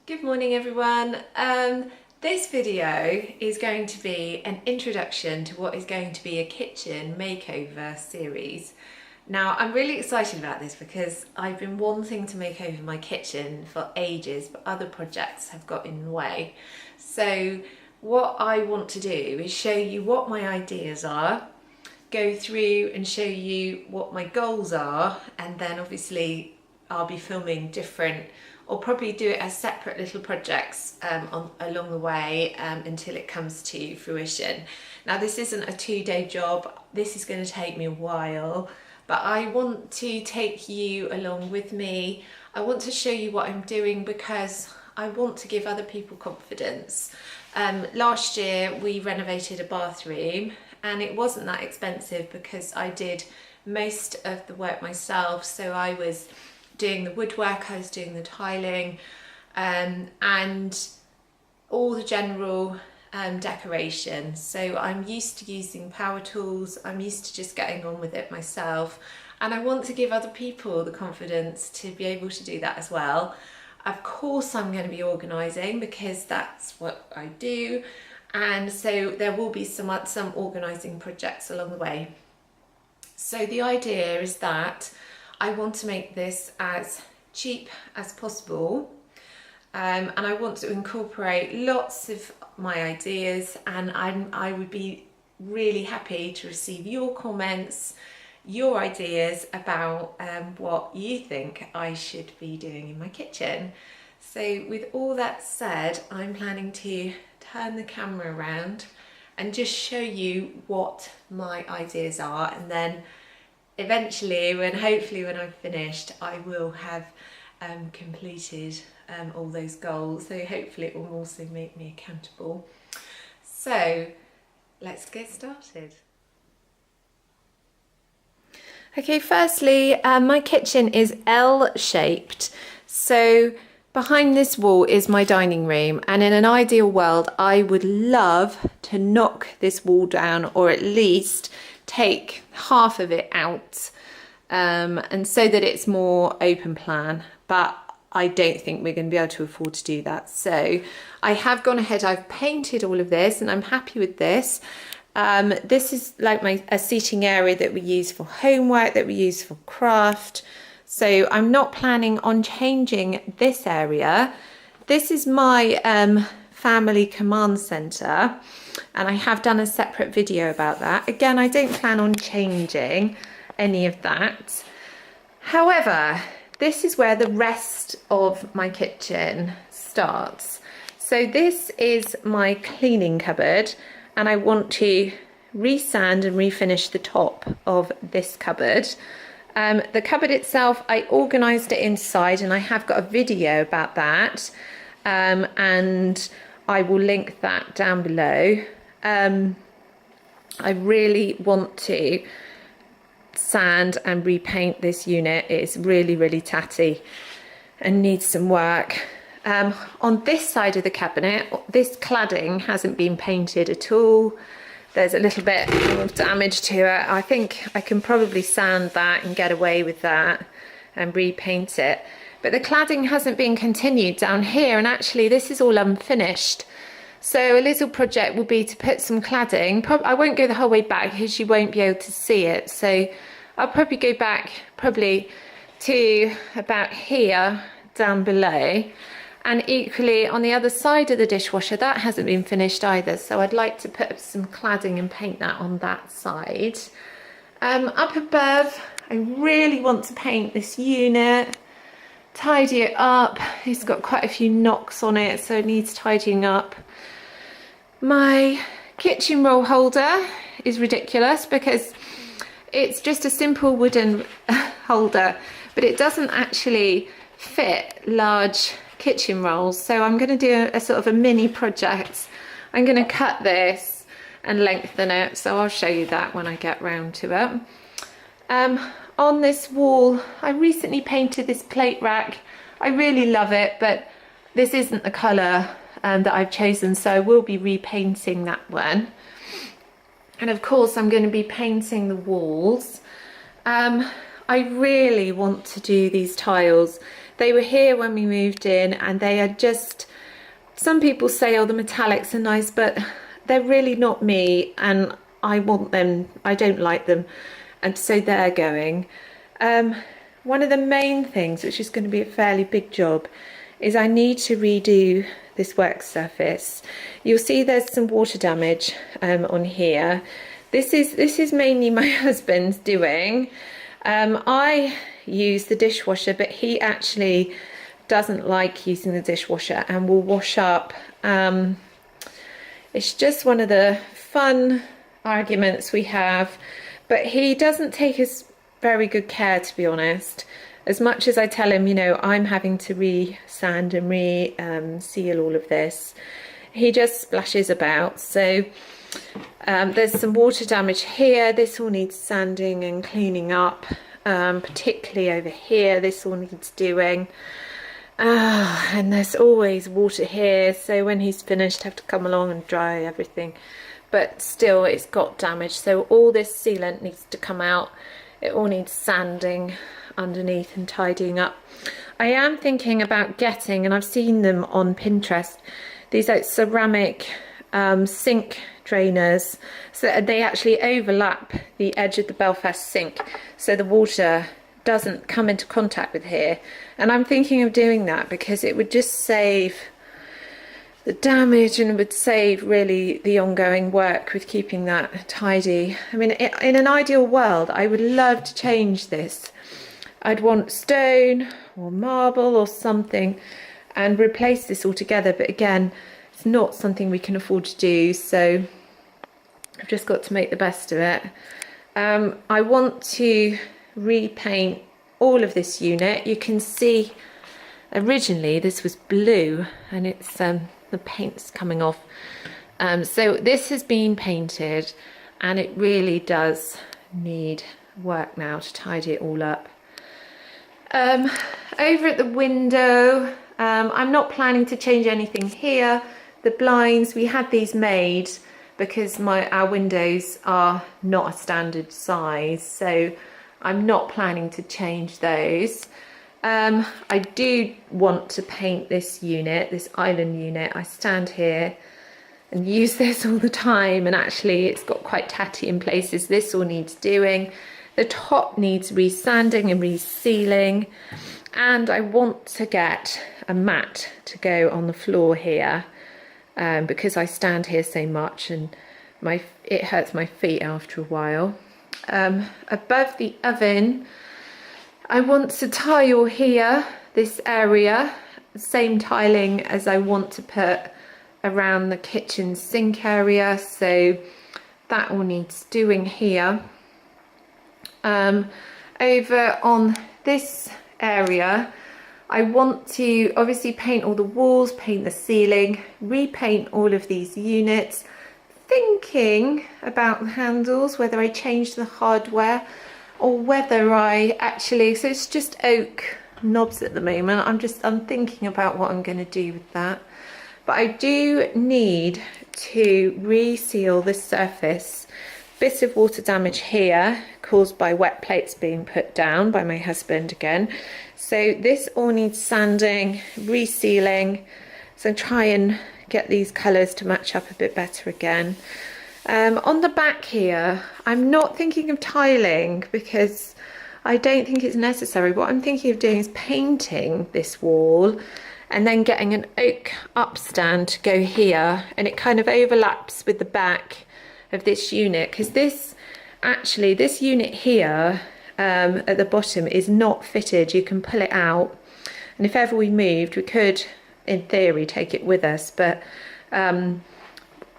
Good morning everyone. This video is going to be an introduction to what is going to be a kitchen makeover series. Now I'm really excited about this because I've been wanting to make over my kitchen for ages, but other projects have got in the way. So what I want to do is show you what my ideas are, go through and show you what my goals are, and then obviously I'll be filming different, or probably do it as separate little projects along the way until it comes to fruition. Now this isn't a 2-day job, this is going to take me a while, but I want to take you along with me. I want to show you what I'm doing because I want to give other people confidence. Last year we renovated a bathroom and it wasn't that expensive because I did most of the work myself. So I was doing the woodwork, I was doing the tiling, and all the general decoration. So I'm used to using power tools, I'm used to just getting on with it myself, and I want to give other people the confidence to be able to do that as well. Of course I'm going to be organising because that's what I do, and so there will be some organising projects along the way. So the idea is that I want to make this as cheap as possible, and I want to incorporate lots of my ideas, and I would be really happy to receive your comments, your ideas about what you think I should be doing in my kitchen. So with all that said, I'm planning to turn the camera around and just show you what my ideas are, and then eventually, hopefully when I've finished, I will have completed all those goals. So hopefully it will also make me accountable. So let's get started. Okay, firstly, my kitchen is L-shaped. So behind this wall is my dining room, and in an ideal world, I would love to knock this wall down, or at least take half of it out, and so that it's more open plan, but I don't think we're going to be able to afford to do that. So I have gone ahead, I've painted all of this and I'm happy with this. This is like a seating area that we use for homework, that we use for craft. So I'm not planning on changing this area. This is my family command center, and I have done a separate video about that. Again, I don't plan on changing any of that. However, this is where the rest of my kitchen starts. So this is my cleaning cupboard, and I want to resand and refinish the top of this cupboard. The cupboard itself, I organised it inside, and I have got a video about that, and I will link that down below. I really want to sand and repaint this unit. It's really tatty and needs some work. On this side of the cabinet, this cladding hasn't been painted at all. There's a little bit of damage to it. I think I can probably sand that and get away with that and repaint it. But the cladding hasn't been continued down here, and actually this is all unfinished. So a little project will be to put some cladding. I won't go the whole way back because you won't be able to see it. So I'll probably go back to about here down below. And equally on the other side of the dishwasher, that hasn't been finished either. So I'd like to put some cladding and paint that on that side. Up above, I really want to paint this unit, tidy it up. It's got quite a few knocks on it, so it needs tidying up. My kitchen roll holder is ridiculous because it's just a simple wooden holder, but it doesn't actually fit large kitchen rolls. So I'm going to do a sort of a mini project. I'm going to cut this and lengthen it, so I'll show you that when I get round to it. On this wall, I recently painted this plate rack. I really love it, but this isn't the colour that I've chosen, so I will be repainting that one. And of course I'm going to be painting the walls. I really want to do these tiles. They were here when we moved in, and they are just, some people say, oh, the metallics are nice, but they're really not me, and I want them, I don't like them, and so they're going. One of the main things, which is going to be a fairly big job, is I need to redo this work surface. You'll see there's some water damage on here. This is mainly my husband's doing. I use the dishwasher, but he actually doesn't like using the dishwasher and will wash up. It's just one of the fun arguments we have, but he doesn't take as very good care, to be honest. As much as I tell him, you know, I'm having to re-sand and re-seal all of this, he just splashes about. So there's some water damage here. This all needs sanding and cleaning up, particularly over here. This all needs doing. And there's always water here, so when he's finished I have to come along and dry everything, but still it's got damage, so all this sealant needs to come out. It all needs sanding underneath and tidying up. I am thinking about getting, and I've seen them on Pinterest, these ceramic sink drainers, so they actually overlap the edge of the Belfast sink, so the water doesn't come into contact with here. And I'm thinking of doing that because it would just save the damage and would save really the ongoing work with keeping that tidy. I mean, in an ideal world, I would love to change this. I'd want stone or marble or something and replace this altogether, but again, it's not something we can afford to do, so I've just got to make the best of it. I want to repaint all of this unit. You can see originally this was blue, and it's the paint's coming off, so this has been painted, and it really does need work now to tidy it all up. Over at the window, I'm not planning to change anything here. The blinds, we had these made because our windows are not a standard size, so I'm not planning to change those. I do want to paint this unit, this island unit. I stand here and use this all the time, and actually it's got quite tatty in places. This all needs doing. The top needs re-sanding and re-sealing, and I want to get a mat to go on the floor here, because I stand here so much and it hurts my feet after a while. Above the oven, I want to tile here, this area, same tiling as I want to put around the kitchen sink area, so that all needs doing here. Over on this area, I want to obviously paint all the walls, paint the ceiling, repaint all of these units, thinking about the handles, whether I change the hardware or whether I actually, so it's just oak knobs at the moment. I'm thinking about what I'm going to do with that. But I do need to reseal this surface. Bit of water damage here caused by wet plates being put down by my husband again. So this all needs sanding, resealing. So try and get these colours to match up a bit better again. On the back here, I'm not thinking of tiling because I don't think it's necessary. What I'm thinking of doing is painting this wall and then getting an oak upstand to go here, and it kind of overlaps with the back of this unit, because this unit here at the bottom is not fitted. You can pull it out, and if ever we moved, we could in theory take it with us, but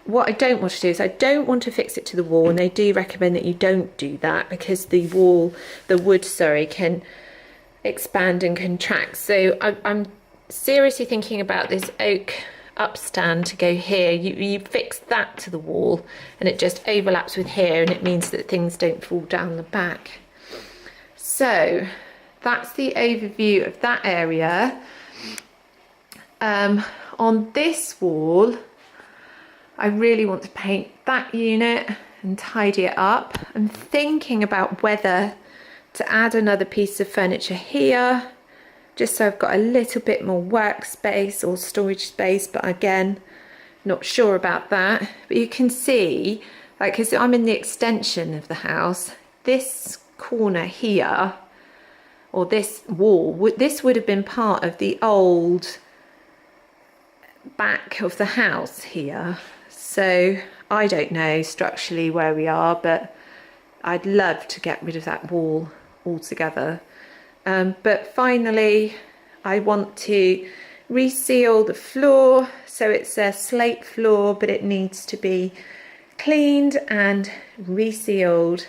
what I don't want to do is I don't want to fix it to the wall, and they do recommend that you don't do that because the wood can expand and contract. So I'm seriously thinking about this oak upstand to go here. You fix that to the wall and it just overlaps with here, and it means that things don't fall down the back. So that's the overview of that area. On this wall, I really want to paint that unit and tidy it up. I'm thinking about whether to add another piece of furniture here just so I've got a little bit more workspace or storage space, but again, not sure about that. But you can see, like, because I'm in the extension of the house, this corner here, or this wall, this would have been part of the old back of the house here. So I don't know structurally where we are, but I'd love to get rid of that wall altogether. But finally, I want to reseal the floor. So it's a slate floor, but it needs to be cleaned and resealed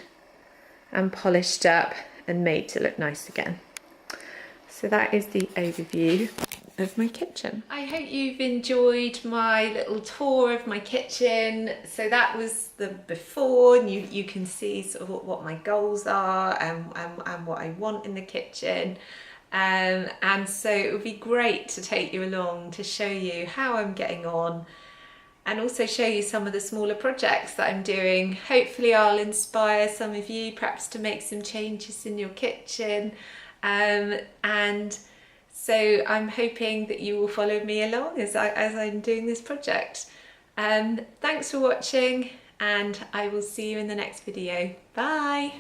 and polished up and made to look nice again. So that is the overview of my kitchen. I hope you've enjoyed my little tour of my kitchen. So that was the before, and you can see sort of what my goals are and what I want in the kitchen. And so it would be great to take you along to show you how I'm getting on, and also show you some of the smaller projects that I'm doing. Hopefully I'll inspire some of you perhaps to make some changes in your kitchen. And so I'm hoping that you will follow me along as I'm doing this project. Thanks for watching, and I will see you in the next video. Bye!